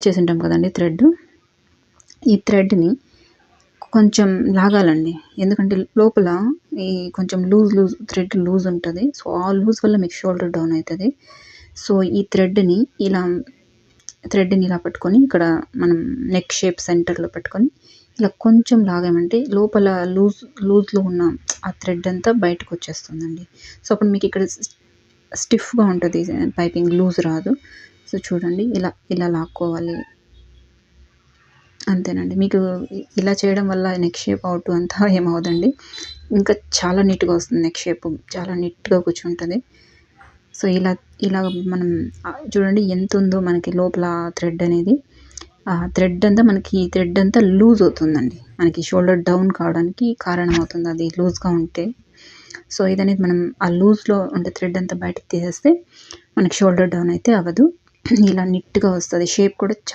చేసి ఉంటాం కదండి థ్రెడ్, ఈ థ్రెడ్ని కొంచెం లాగాలండి. ఎందుకంటే లోపల ఈ కొంచెం థ్రెడ్ లూజ్ ఉంటుంది. సో ఆ లూజ్ వల్ల మీకు షోల్డర్ డౌన్ అవుతుంది. సో ఈ థ్రెడ్ని ఇలా పట్టుకొని ఇక్కడ మనం నెక్ షేప్ సెంటర్లో పెట్టుకొని ఇలా కొంచెం లాగామంటే లోపల లూజ్లో ఉన్న ఆ థ్రెడ్ అంతా బయటకు వచ్చేస్తుందండి. సో అప్పుడు మీకు ఇక్కడ స్టిఫ్గా ఉంటుంది, పైపింగ్ లూజ్ రాదు. సో చూడండి ఇలా లాక్కోవాలి. అంతేనండి. మీకు ఇలా చేయడం వల్ల నెక్ షేప్ అవుట్ అంతా ఏమవ్వదండి. ఇంకా చాలా నీట్‌గా వస్తుంది. నెక్ షేప్ చాలా నీట్‌గా కూర్చుంటది. సో ఇలా మనం చూడండి ఎంతుందో మనకి లోపల థ్రెడ్ అనేది. ఆ థ్రెడ్ అంతా లూజ్ అవుతుందండి. మనకి షోల్డర్ డౌన్ కావడానికి కారణమవుతుంది అది లూజ్‌గా ఉంటే. సో ఇదనేది మనం ఆ లూజ్‌లో ఉండే థ్రెడ్ అంతా బయటకి తీసేస్తే మనకి షోల్డర్ డౌన్ అయితే అవ్వదు. ఇలా నీట్‌గా వస్తది. షేప్ కూడా